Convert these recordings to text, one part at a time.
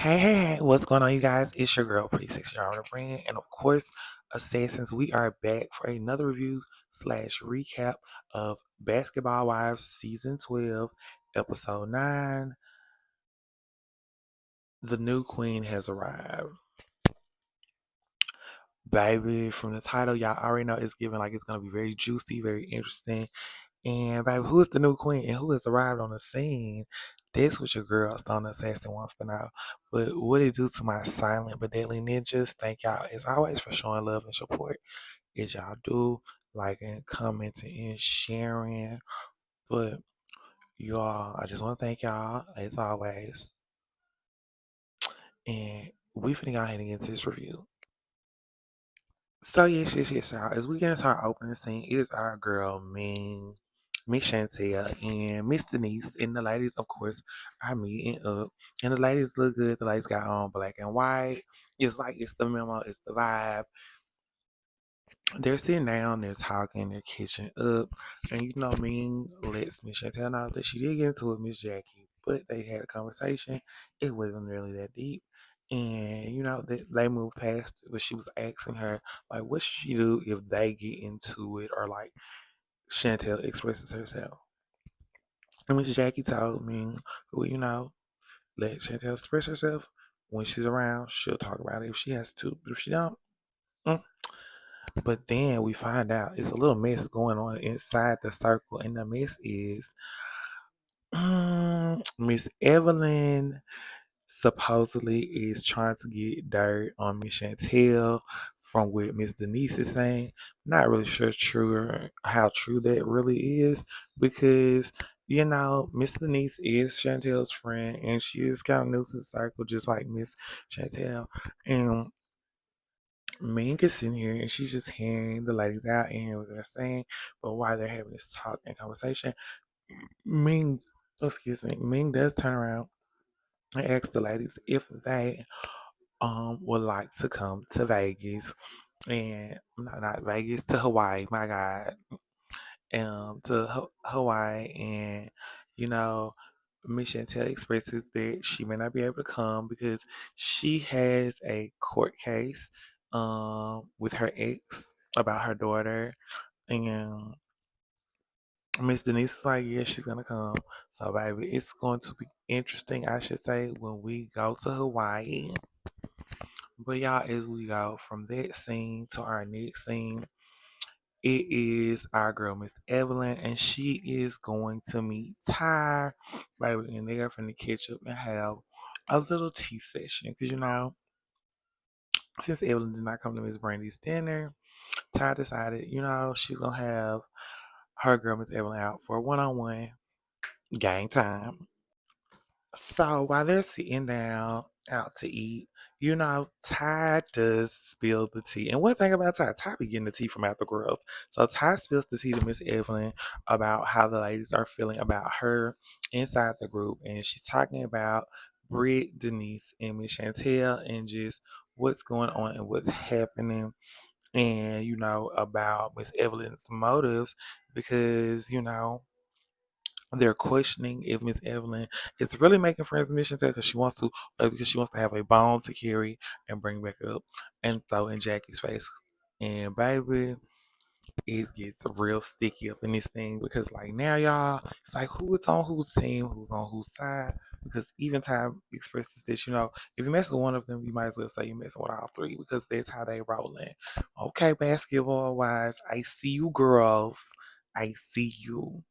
Hey, what's going on, you guys? It's your girl, Pretty Sexy Drama Brand, and of course, Assassins. We are back for another review slash recap of Basketball Wives Season 12, Episode 9. The new queen has arrived. Baby, from the title, y'all already know it's giving like it's going to be very juicy, very interesting. And baby, who is the new queen and who has arrived on the scene? That's what your girl Stone Assassin wants to know. But what it do to my silent but deadly ninjas? Thank y'all as always for showing love and support as y'all do, liking, commenting, and sharing. But y'all, I just want to thank y'all as always. And we finna go ahead and get into this review. So yes, y'all. As we get into our opening scene, it is our girl Miss Chantel and Miss Denise, and the ladies, of course, are meeting up. And the ladies look good. The ladies got on black and white. It's like it's the memo, it's the vibe. They're sitting down, they're talking, they're catching up, and Ming lets Miss Chantel know that she did get into it with Miss Jackie, but they had a conversation. It wasn't really that deep. And they moved past it, but she was asking her like, what should she do if they get into it, or like Chantel expresses herself. And Miss Jackie told me, well, let Chantel express herself. When she's around, she'll talk about it if she has to. But if she don't, mm. But then we find out it's a little mess going on inside the circle, and the mess is Miss Evelyn supposedly is trying to get dirt on Miss Chantel from what Miss Denise is saying. Not really sure true or how true that really is, because Miss Denise is Chantel's friend and she is kind of new to the circle just like Miss Chantel. And Ming is sitting here and she's just hearing the ladies out and hearing what they're saying. But while they're having this talk and conversation, Ming, Ming does turn around and ask the ladies if they would like to come to Vegas, and not Vegas, to Hawaii, my God, to Hawaii. And you know Miss Chantel expresses that she may not be able to come because she has a court case with her ex about her daughter. And Miss Denise is like, yeah, she's gonna come. So baby, it's going to be interesting, I should say, when we go to Hawaii. But y'all, as we go from that scene to our next scene, it is our girl Miss Evelyn, and she is going to meet Ty, baby, and they're finna catch up and have a little tea session. Cause since Evelyn did not come to Miss Brandy's dinner, Ty decided, she's gonna have her girl Miss Evelyn out for a one-on-one game time. So while they're sitting down out to eat, Ty does spill the tea. And one thing about Ty be getting the tea from out the girls. So Ty spills the tea to Miss Evelyn about how the ladies are feeling about her inside the group. And she's talking about Britt, Denise, and Miss Chantel, and just what's going on and what's happening. And, about Miss Evelyn's motives, because, they're questioning if Miss Evelyn is really making friends with Miss Chantel because she wants to, or because she wants to have a bone to carry and bring back up and throw in Jackie's face. And baby, it gets real sticky up in this thing, because like now y'all, it's like who is on whose team, who's on whose side. Because even time expresses this, if you mess with one of them, you might as well say you're messing with all three, because that's how they rolling. Okay, basketball wise, I see you girls. I see you.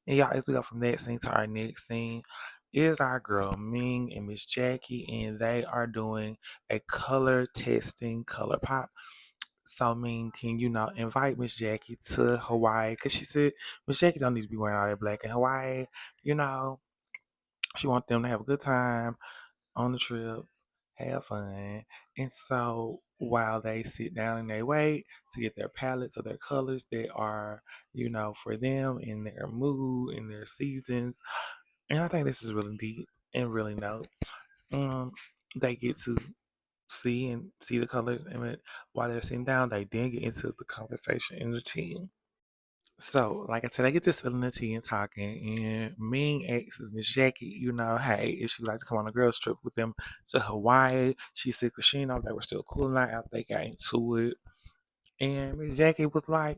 And y'all, as we go from that scene to our next scene, is our girl Ming and Miss Jackie, and they are doing a color testing color pop. So Ming, can invite Miss Jackie to Hawaii? Cause she said Miss Jackie don't need to be wearing all that black in Hawaii. You know, she wants them to have a good time on the trip, have fun. And so while they sit down and they wait to get their palettes of their colors that are, for them in their mood, in their seasons. And I think this is really deep and really note. Um, they get to see the colors, and while they're sitting down, they then get into the conversation in the team. So, like I said, I get this feeling the tea and talking, and Ming asks Miss Jackie, hey, if she would like to come on a girls trip with them to Hawaii. She said, cause she know they were still cool night after they got into it. And Miss Jackie was like,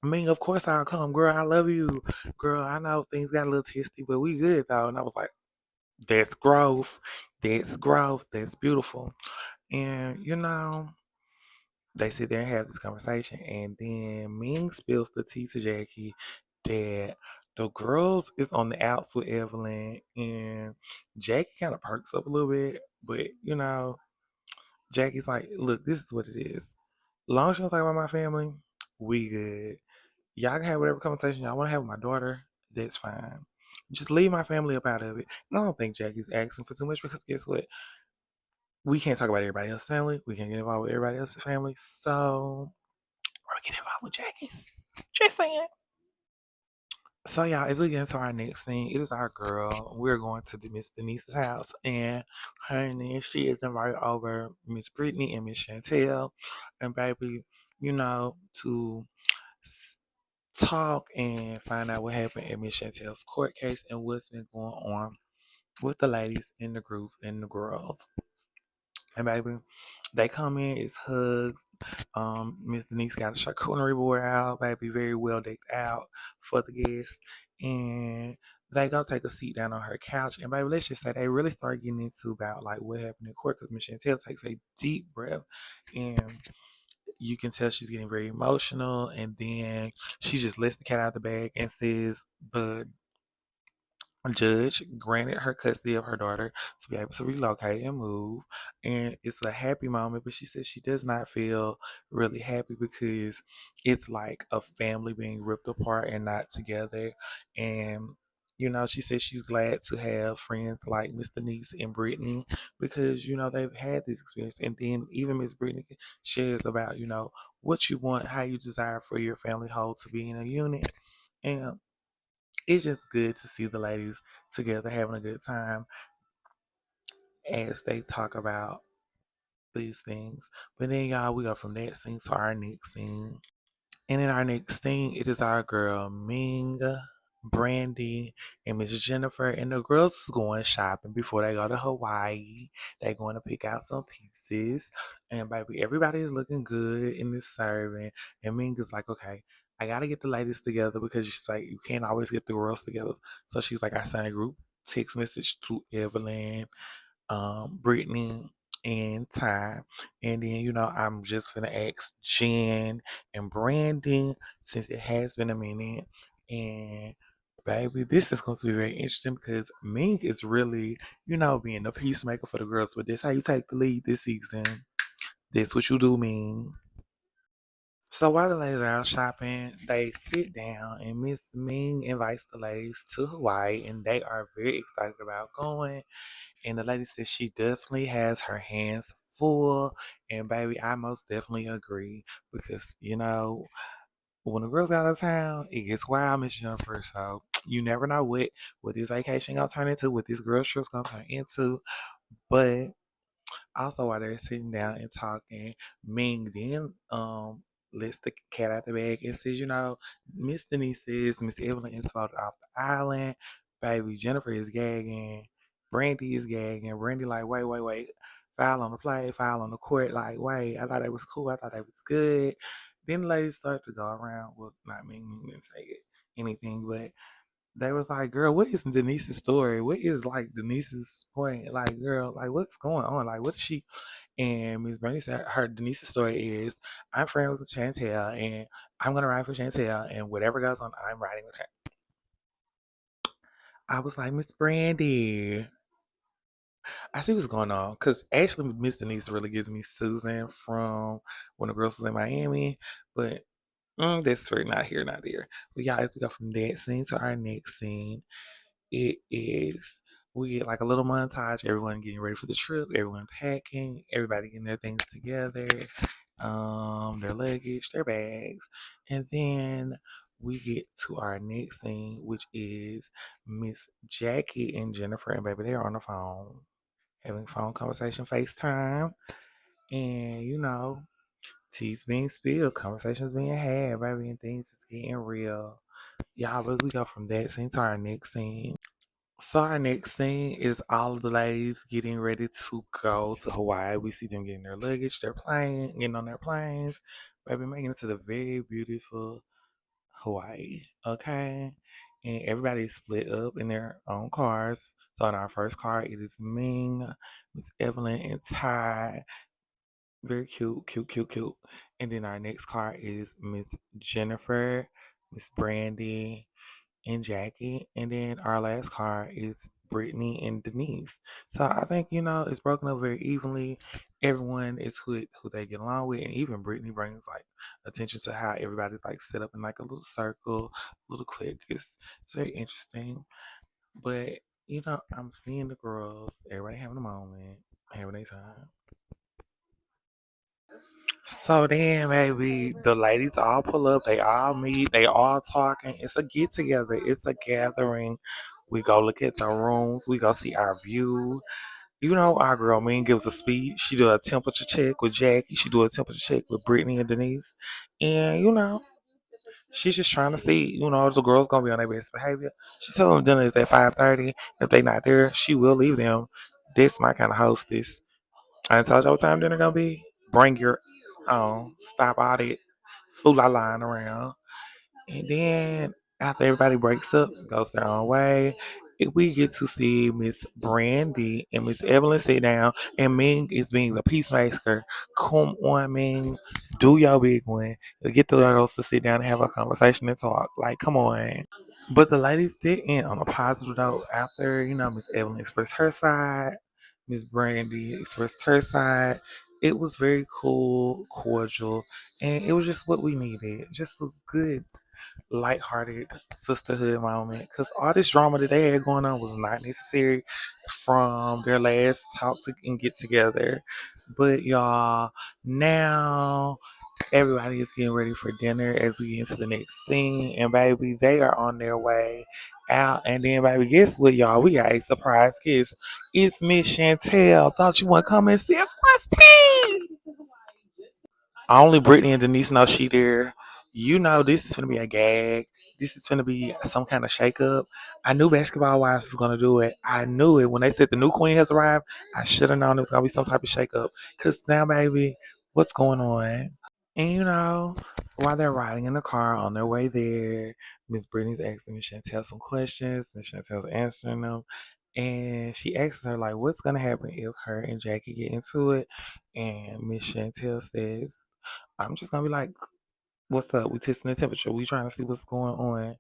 Ming, of course I'll come, girl. I love you, girl. I know things got a little testy, but we good though. And I was like, that's growth. That's growth. That's beautiful. And they sit there and have this conversation, and then Ming spills the tea to Jackie that the girls is on the outs with Evelyn, and Jackie kind of perks up a little bit, but Jackie's like, "Look, this is what it is. Long as you don't talk about my family, we good. Y'all can have whatever conversation y'all want to have with my daughter. That's fine. Just leave my family up out of it." And I don't think Jackie's asking for too much because guess what? We can't talk about everybody else's family. We can't get involved with everybody else's family. So or get involved with Jackie's. Just saying. So y'all, as we get into our next scene, it is our girl. We're going to Miss Denise's house, and her and then she is invited over Miss Brittany and Miss Chantel, and baby, to s- talk and find out what happened in Miss Chantel's court case and what's been going on with the ladies in the group and the girls. And baby, they come in, it's hugs. Miss Denise got a charcuterie board out, baby, very well decked out for the guests. And they go take a seat down on her couch. And baby, let's just say they really start getting into about like what happened in court because Miss Chantel takes a deep breath and you can tell she's getting very emotional. And then she just lets the cat out of the bag and says, "But judge granted her custody of her daughter to be able to relocate and move, and it's a happy moment, but she says she does not feel really happy because it's like a family being ripped apart and not together. And she says she's glad to have friends like Miss Denise and Brittany because they've had this experience. And then even Miss Brittany shares about what you want, how you desire for your family whole to be in a unit. And it's just good to see the ladies together having a good time as they talk about these things. But then, y'all, we go from that scene to our next scene. And in our next scene, it is our girl Ming, Brandy, and Miss Jennifer. And the girls is going shopping before they go to Hawaii. They going to pick out some pieces. And baby, everybody is looking good in this serving. And Ming is like, okay, I gotta get the ladies together because she's like, you can't always get the girls together. So she's like, I sent a group text message to Evelyn, Brittany, and Ty. And then, I'm just gonna ask Jen and Brandon since it has been a minute. And baby, this is going to be very interesting because Mink is really, being a peacemaker for the girls. But that's how you take the lead this season. That's what you do, Ming. So while the ladies are out shopping, they sit down and Miss Ming invites the ladies to Hawaii and they are very excited about going. And the lady says she definitely has her hands full. And baby, I most definitely agree because, when the girls out of town, it gets wild, Miss Jennifer. So you never know what this vacation gonna turn into, what this girl trip's gonna turn into. But also, while they're sitting down and talking, Ming then lets the cat out the bag and says, Miss Denise says Miss Evelyn is voted off the island. Baby Jennifer is gagging. Brandy is gagging. Brandy like, wait, wait, wait. Foul on the play, foul on the court. Like, wait, I thought it was cool. I thought it was good. Then the ladies start to go around. Well, not Ming didn't say it, anything, but they was like, girl, what is Denise's story? What is like Denise's point? Like, girl, like what's going on? Like, what is she? And Miss Bernie said her Denise's story is I'm friends with Chantel and I'm gonna ride for Chantel and whatever goes on, I'm riding with Chantel. I was like, Miss Brandy, I see what's going on. Cause actually Miss Denise really gives me Susan from when the girls was in Miami. But that's for not here, not there. But yeah, as we go from that scene to our next scene, it is we get like a little montage, everyone getting ready for the trip, everyone packing, everybody getting their things together, their luggage, their bags, and then we get to our next scene, which is Miss Jackie and Jennifer and baby they're on the phone having phone conversation, FaceTime, and Tea's being spilled, conversations being had, baby, and things is getting real. Y'all, but we go from that scene to our next scene. So our next scene is all of the ladies getting ready to go to Hawaii. We see them getting their luggage, their plane, getting on their planes, baby, making it to the very beautiful Hawaii. Okay, and everybody is split up in their own cars. So in our first car, it is Ming, Miss Evelyn, and Ty. Very cute, cute, cute, cute. And then our next car is Miss Jennifer, Miss Brandy, and Jackie. And then our last car is Brittany and Denise. So I think, it's broken up very evenly. Everyone is who they get along with. And even Brittany brings like attention to how everybody's like set up in like a little circle, little clique. It's very interesting. But I'm seeing the girls, everybody having a moment, having a time. So then, baby, the ladies all pull up. They all meet. They all talking. It's a get together. It's a gathering. We go look at the rooms. We go see our view. Our girl Mean gives a speech. She do a temperature check with Jackie. She do a temperature check with Brittany and Denise. And she's just trying to see. If the girls gonna be on their best behavior. She telling them dinner is at 5:30. If they not there, she will leave them. This my kind of hostess. I told you what time dinner gonna be. Bring your own. Stop all that fool lying around. And then after everybody breaks up, goes their own way, we get to see Miss Brandy and Miss Evelyn sit down, and Ming is being the peacemaker. Come on, Ming, do your big one. Get the girls to sit down and have a conversation and talk. Like, come on. But the ladies did end on a positive note after, Miss Evelyn expressed her side, Miss Brandy expressed her side. It was very cool, cordial, and it was just what we needed. Just a good, lighthearted sisterhood moment. Because all this drama that they had going on was not necessary from their last talk and get together. But y'all, now everybody is getting ready for dinner as we get into the next scene. And baby, they are on their way out. And then, baby, guess what, y'all? We got a surprise guest. It's Miss Chantel. Thought you want to come and see us? What's tea? Only Brittany and Denise know she there. This is gonna be a gag. This is gonna be some kind of shakeup. I knew Basketball Wives was gonna do it. I knew it when they said the new queen has arrived. I should have known it was gonna be some type of shakeup. Cause now, baby, what's going on? And while they're riding in the car on their way there, Miss Brittany's asking Miss Chantel some questions. Miss Chantel's answering them. And she asks her, like, what's going to happen if her and Jackie get into it? And Miss Chantel says, I'm just going to be like, what's up? We testing the temperature. We trying to see what's going on.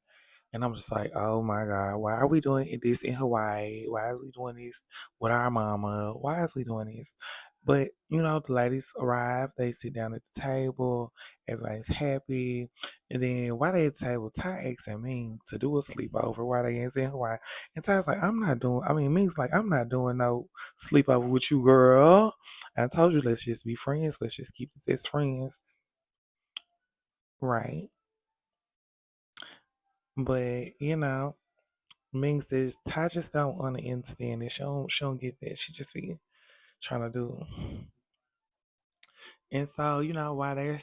And I'm just like, oh my God, why are we doing this in Hawaii? Why is we doing this with our mama? Why is we doing this? But, the ladies arrive, they sit down at the table, everybody's happy. And then while they at the table, Ty asking Ming to do a sleepover while they is in Hawaii. And Ty's like, Ming's like, I'm not doing no sleepover with you, girl. I told you, let's just be friends. Let's just keep it as friends. Right. But, Ming says Ty just don't want to understand it. She don't get that. She just be trying to do. And so, while they're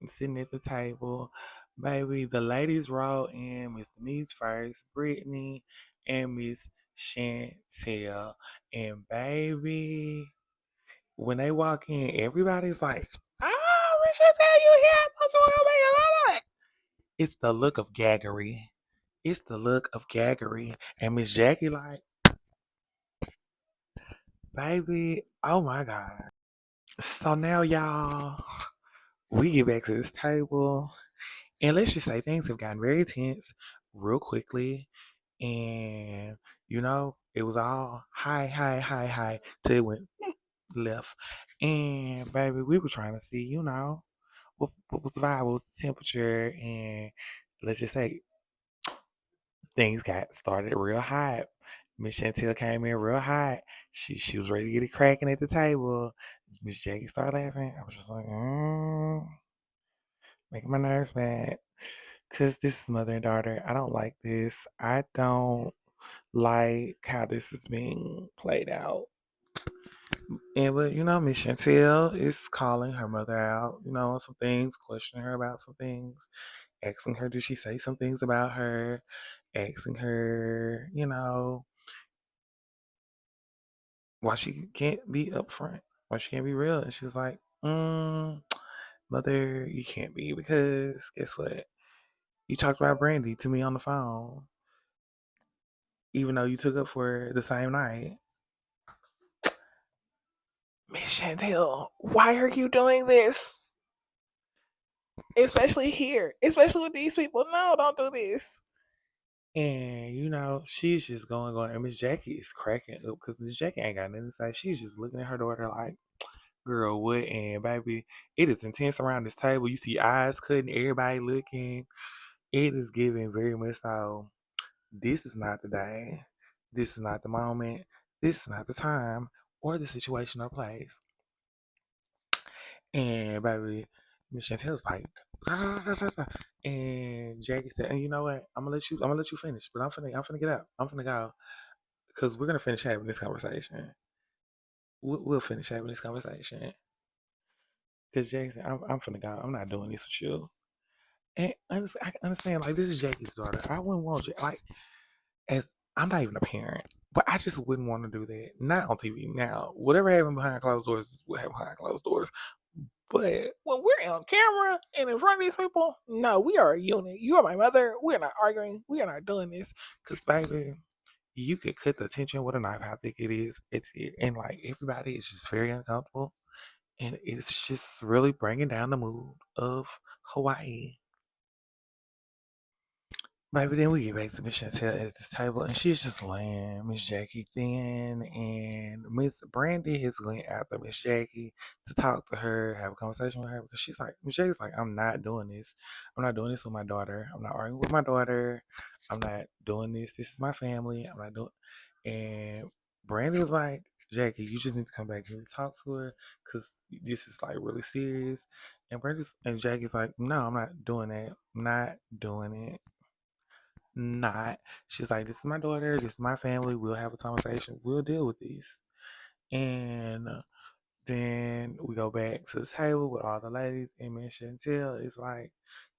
sitting at the table, baby, the ladies roll in Miss Denise first, Brittany, and Miss Chantel. And baby, when they walk in, everybody's like, oh, Miss Chantel, you here? I thought you were gonna make a lot of. It's the look of gaggery. It's the look of gaggery. And Miss Jackie like, baby, oh my God. So now, y'all, we get back to this table, and let's just say things have gotten very tense real quickly. And, it was all high, high, high, high till it went left. And, baby, we were trying to see, what was the vibe, what was the temperature, and let's just say things got started real hot. Miss Chantel came in real hot. She was ready to get it cracking at the table. Miss Jackie started laughing. I was just like, making my nerves bad. Cause this is mother and daughter. I don't like this. I don't like how this is being played out. And but Miss Chantel is calling her mother out, on some things, questioning her about some things, asking her did she say some things about her, asking her, why she can't be upfront, why she can't be real. And she's like, mother, you can't be because guess what? You talked about Brandy to me on the phone, even though you took up for her the same night. Miss Chantel, why are you doing this? Especially here, especially with these people. No, don't do this. And she's just going, and Miss Jackie is cracking up because Miss Jackie ain't got nothing to say. She's just looking at her daughter like, "Girl, what?" And baby, it is intense around this table. You see eyes cutting, everybody looking. It is giving very much so. This is not the day. This is not the moment. This is not the time or the situation or place. And baby, Miss Chantel's like, and Jackie said, and you know what? I'm gonna let you finish, but I'm finna get up. I'm finna go because we're gonna finish having this conversation. We'll finish having this conversation because Jackie said, I'm finna go. I'm not doing this with you. And honestly, I can understand like this is Jackie's daughter. I wouldn't want like as I'm not even a parent, but I just wouldn't want to do that. Not on TV. Now, whatever happened behind closed doors is what happened behind closed doors. But when we're on camera and in front of these people, no, we are a unit. You are my mother. We're not arguing. We are not doing this. Because, baby, you could cut the tension with a knife, how thick it is. And like everybody is just very uncomfortable. And it's just really bringing down the mood of Hawaii. Maybe then we get back to Miss Chantel at this table, and she's just laying Miss Jackie thin, and Miss Brandy is going after Miss Jackie to talk to her, have a conversation with her, because she's like, Miss Jackie's like, I'm not doing this. I'm not doing this with my daughter. I'm not arguing with my daughter. I'm not doing this. This is my family. I'm not doing. And Brandy was like, Jackie, you just need to come back and really talk to her, because this is like really serious. And Jackie's like, no, I'm not doing that. I'm not doing it not. She's like, this is my daughter, this is my family. We'll have a conversation. We'll deal with this. And then we go back to the table with all the ladies, and Miss Chantel is like,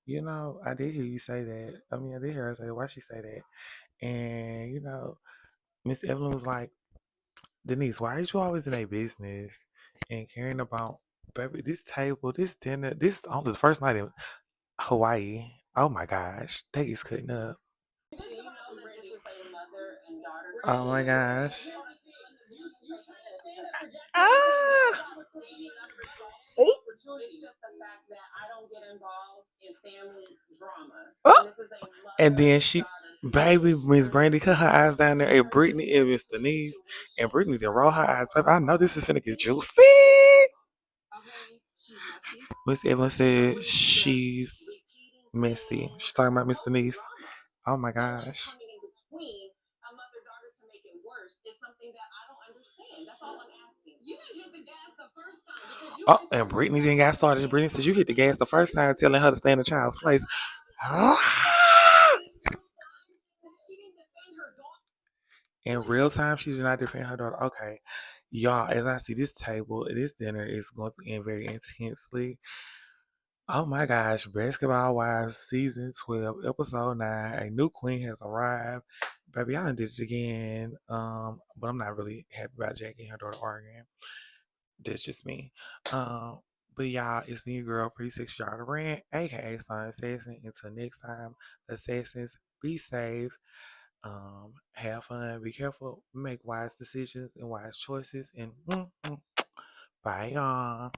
I did hear you say that. I mean, I did hear her say, why she say that? And, Miss Evelyn was like, Denise, why are you always in a business and caring about, baby, this table, this dinner, this on the first night in Hawaii. Oh my gosh, they is cutting up. Oh my gosh. Ah. Oh. And then baby, Miss Brandy cut her eyes down there at Brittany and Miss Denise. And Brittany then roll her eyes. Baby, I know this is finna get juicy. Miss Evelyn said she's messy. She's talking about Miss Denise. Oh my gosh. Oh, and Brittany didn't got started. Brittany said you hit the gas the first time, telling her to stay in the child's place. In real time, she did not defend her daughter. Okay, y'all, as I see this table, this dinner is going to end very intensely. Oh my gosh, Basketball Wives season 12, episode 9. A new queen has arrived. Baby, I done did it again. But I'm not really happy about Jackie and her daughter arguing. That's just me. But y'all, it's me, your girl, Pretty Sexy Y'all Rant, aka Son Assassin. Until next time, assassins, be safe. Have fun, be careful, make wise decisions and wise choices, and bye y'all.